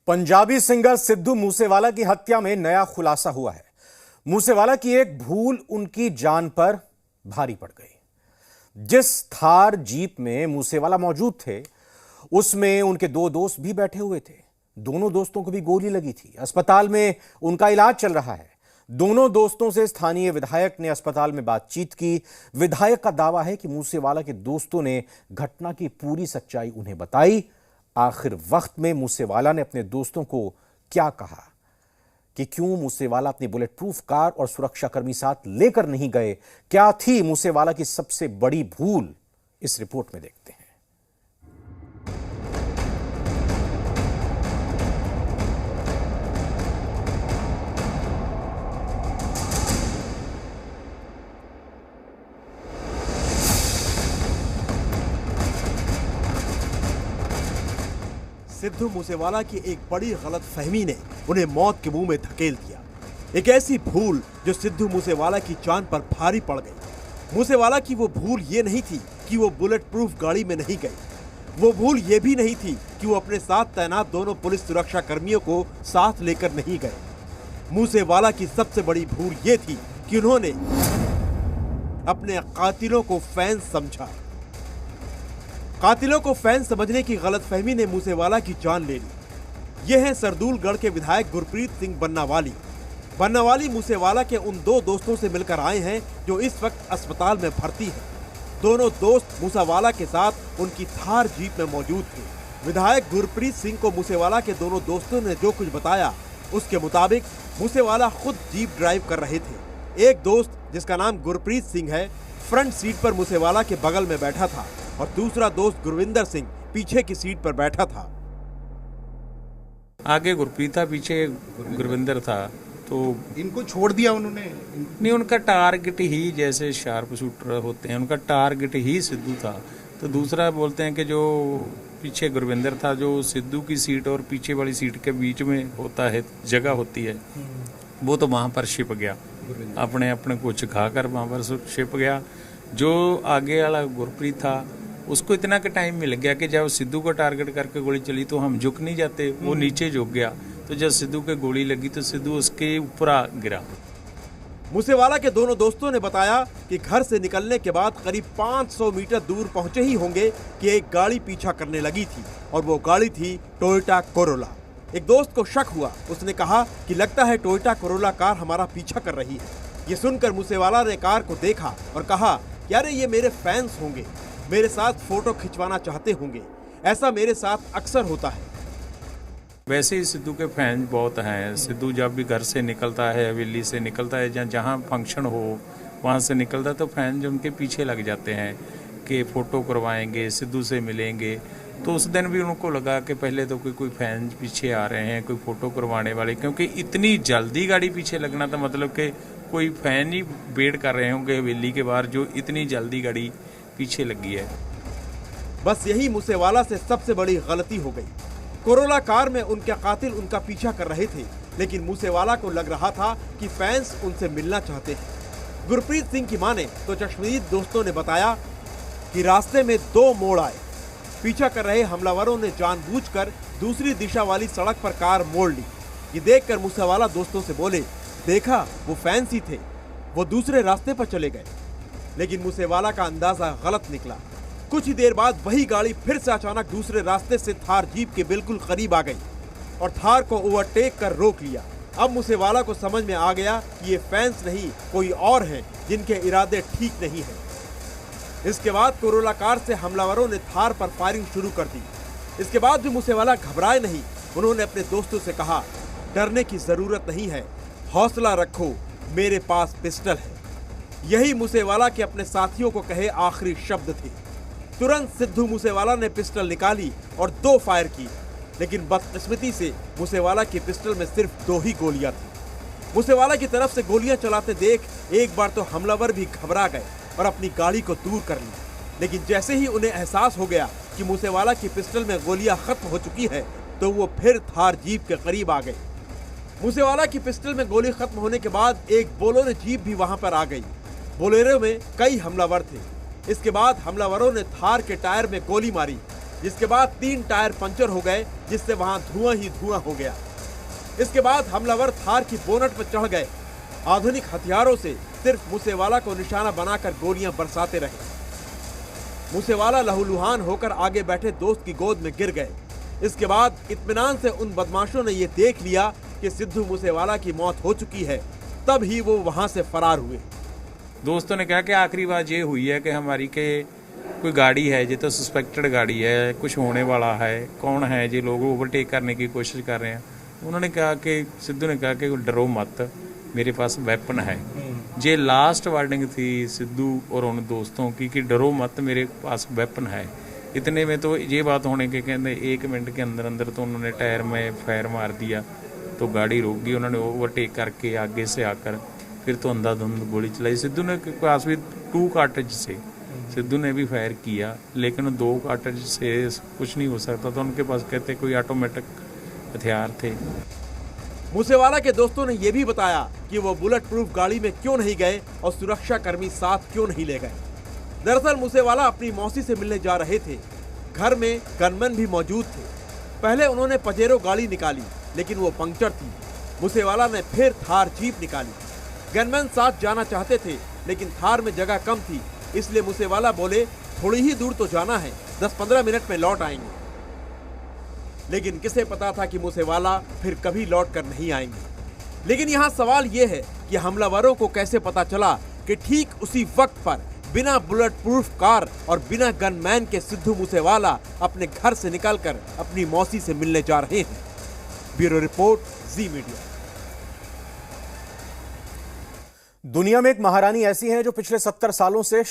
Punjabi singer Sidhu Moosewala की हत्या में नया खुलासा हुआ है। मूसेवाला की एक भूल उनकी जान पर भारी पड़ गई। जिस थार जीप में मूसेवाला मौजूद थे, उसमें उनके दो दोस्त भी बैठे हुए थे। दोनों दोस्तों को भी गोली लगी थी। अस्पताल में उनका इलाज चल रहा है। दोनों दोस्तों से स्थानीय विधायक ने अस्पताल में बातचीत की। विधायक का दावा है कि मूसेवाला के दोस्तों ने घटना की पूरी सच्चाई उन्हें बताई। आखिर वक्त में मूसेवाला ने अपने दोस्तों को क्या कहा, कि क्यों मूसेवाला अपनी बुलेट प्रूफ कार और सुरक्षाकर्मी साथ लेकर नहीं गए, क्या थी मूसेवाला की सबसे बड़ी भूल, इस रिपोर्ट में देखते हैं। सिद्धू मूसेवाला की एक बड़ी गलतफहमी ने उन्हें मौत के मुंह में धकेल दिया। एक ऐसी भूल जो सिद्धू मूसेवाला की जान पर भारी पड़ गई। मूसेवाला की वो भूल ये नहीं थी कि वो बुलेट प्रूफ गाड़ी में नहीं गए। वो भूल ये भी नहीं थी कि वो अपने साथ तैनात दोनों पुलिस सुरक्षा कर्मियों को साथ लेकर नहीं गए। मूसेवाला की सबसे बड़ी भूल ये थी कि उन्होंने अपने कातिलों को फैंस समझा। कातिलों को फैन समझने की गलतफहमी ने मूसेवाला की जान ले ली। ये हैं सरदूलगढ़ के विधायक गुरप्रीत सिंह बन्नावाली। बन्नावाली मूसेवाला के उन दो दोस्तों से मिलकर आए हैं जो इस वक्त अस्पताल में भर्ती हैं। दोनों दोस्त मूसेवाला के साथ उनकी थार जीप में मौजूद थे। विधायक गुरप्रीत सिंह को मूसेवाला के दोनों दोस्तों ने जो कुछ बताया, उसके मुताबिक मूसेवाला खुद जीप ड्राइव कर रहे थे। एक दोस्त, जिसका नाम गुरप्रीत सिंह है, फ्रंट सीट पर मूसेवाला के बगल में बैठा था और दूसरा दोस्त गुरविंदर सिंह पीछे की सीट पर बैठा था। आगे गुरप्रीत था, पीछे गुरविंदर था। तो इनको छोड़ दिया उन्होंने? नहीं, उनका टारगेट ही, जैसे शार्प शूटर होते हैं, उनका टारगेट ही सिद्धू था। तो दूसरा बोलते हैं कि जो पीछे गुरविंदर था, जो सिद्धू की सीट और पीछे वाली सीट के बीच में होता है, जगह होती है, वो तो वहां पर छिप गया, अपने अपने को छिपा कर वहां पर छिप गया। जो आगे वाला गुरप्रीत था, उसको इतना का टाइम मिल गया कि जब सिद्धू को टारगेट करके गोली चली तो हम झुक नहीं जाते, वो नीचे झुक गया। तो जब सिद्धू के गोली लगी तो सिद्धू उसके ऊपर आ गिरा। मूसेवाला के दोनों दोस्तों ने बताया कि घर से निकलने के बाद करीब 500 मीटर दूर पहुंचे ही होंगे कि एक गाड़ी पीछा करने लगी थी और वो गाड़ी थी टोयोटा कोरोला। एक दोस्त को शक हुआ। उसने कहा कि लगता है टोयोटा कोरोला कार हमारा पीछा कर रही है। ये सुनकर मूसेवाला ने कार को देखा और कहा, यार ये मेरे फैंस होंगे, मेरे साथ फोटो खिंचवाना चाहते होंगे, ऐसा मेरे साथ अक्सर होता है। वैसे ही सिद्धू के फैन बहुत हैं। सिद्धू जब भी घर से निकलता है, हवेली से निकलता है, जहाँ फंक्शन हो वहाँ से निकलता है, तो फैन जो उनके पीछे लग जाते हैं कि फ़ोटो करवाएंगे, सिद्धू से मिलेंगे। तो उस दिन भी उनको लगा कि पहले तो कोई फैन पीछे आ रहे हैं, कोई फ़ोटो करवाने वाले, क्योंकि इतनी जल्दी गाड़ी पीछे लगना था, मतलब कि कोई फैन ही वेट कर रहे होंगे हवेली के बाहर, जो इतनी जल्दी गाड़ी पीछे लगी है। बस यही मूसेवाला से सबसे बड़ी गलती हो गई। कोरोला कार में उनके कातिल उनका पीछा कर रहे थे, लेकिन मूसेवाला को लग रहा था कि फैंस उनसे मिलना चाहते हैं। गुरप्रीत सिंह की माने तो चश्मदीद दोस्तों ने बताया कि रास्ते में दो मोड़ आए। पीछा कर रहे हमलावरों ने जानबूझकर दूसरी दिशा वाली सड़क पर कार मोड़ ली। ये देखकर मूसेवाला दोस्तों से बोले, देखा वो फैंस ही थे, वो दूसरे रास्ते पर चले गए। लेकिन मूसेवाला का अंदाजा गलत निकला। कुछ ही देर बाद वही गाड़ी फिर से अचानक दूसरे रास्ते से थार जीप के बिल्कुल करीब आ गई और थार को ओवरटेक कर रोक लिया। अब मूसेवाला को समझ में आ गया कि ये फैंस नहीं, कोई और हैं जिनके इरादे ठीक नहीं हैं। इसके बाद कोरोला कार से हमलावरों ने थार पर फायरिंग शुरू कर दी। इसके बाद भी मूसेवाला घबराए नहीं। उन्होंने अपने दोस्तों से कहा, डरने की जरूरत नहीं है, हौसला रखो, मेरे पास पिस्टल है। यही मूसेवाला के अपने साथियों को कहे आखिरी शब्द थे। तुरंत सिद्धू मूसेवाला ने पिस्टल निकाली और 2 फायर की, लेकिन बदकिस्मती से मूसेवाला की पिस्टल में सिर्फ 2 ही गोलियां थी। मूसेवाला की तरफ से गोलियां चलाते देख एक बार तो हमलावर भी घबरा गए और अपनी गाड़ी को दूर कर ली। लेकिन जैसे ही उन्हें एहसास हो गया कि मूसेवाला की पिस्टल में गोलियां खत्म हो चुकी है, तो वो फिर थार जीप के करीब आ गए। मूसेवाला की पिस्टल में गोली खत्म होने के बाद एक बोलेरो जीप भी वहां पर आ गई। बोलेरो में कई हमलावर थे। इसके बाद हमलावरों ने थार के टायर में गोली मारी जिसके बाद 3 टायर पंचर हो गए, जिससे वहां धुआं ही धुआं हो गया। इसके बाद हमलावर थार की बोनट पर चढ़ गए। आधुनिक हथियारों से सिर्फ मूसेवाला को निशाना बनाकर गोलियां बरसाते रहे। मूसेवाला लहूलुहान होकर आगे बैठे दोस्त की गोद में गिर गए। इसके बाद इत्मीनान से उन बदमाशों ने यह देख लिया कि सिद्धू मूसेवाला की मौत हो चुकी है, तब ही वो वहां से फरार हुए। दोस्तों ने कहा कि आखिरी बात ये हुई है कि हमारी के कोई गाड़ी है, ये तो सस्पेक्टेड गाड़ी है, कुछ होने वाला है, कौन है ये लोग ओवरटेक करने की कोशिश कर रहे हैं। उन्होंने कहा कि सिद्धू ने कहा कि डरो मत, मेरे पास वेपन है। ये लास्ट वार्निंग थी सिद्धू और उन दोस्तों की कि डरो मत, मेरे पास वेपन है। इतने में तो ये बात होने के कहते 1 मिनट के अंदर अंदर तो उन्होंने टायर में फायर मार दिया, तो गाड़ी रुक गई। उन्होंने ओवरटेक करके आगे से आकर फिर तो अंधाधुंध गोली चलाई। सिद्धू ने पास भी 2 कार्ट्रिज से सिद्धू ने भी फायर किया, लेकिन 2 कार्ट्रिज से कुछ नहीं हो सकता था। उनके पास कहते कोई ऑटोमेटिक हथियार थे। मूसेवाला के दोस्तों ने यह भी बताया कि वो बुलेट प्रूफ गाड़ी में क्यों नहीं गए और सुरक्षा कर्मी साथ क्यों नहीं ले गए। दरअसल मूसेवाला अपनी मौसी से मिलने जा रहे थे। घर में गनमैन भी मौजूद थे। पहले उन्होंने पजेरो गाड़ी निकाली, लेकिन वो पंक्चर थी। मूसेवाला ने फिर थार जीप निकाली। गनमैन साथ जाना चाहते थे, लेकिन थार में जगह कम थी, इसलिए मूसेवाला बोले थोड़ी ही दूर तो जाना है, 10-15 मिनट में लौट आएंगे। लेकिन किसे पता था कि मूसेवाला फिर कभी लौट कर नहीं आएंगे। लेकिन यहाँ सवाल ये है कि हमलावरों को कैसे पता चला कि ठीक उसी वक्त पर बिना बुलेट प्रूफ कार और बिना गनमैन के सिद्धू मूसेवाला अपने घर से निकलकर अपनी मौसी से मिलने जा रहे हैं। ब्यूरो रिपोर्ट, जी मीडिया। दुनिया में एक महारानी ऐसी हैं जो पिछले 70 सालों से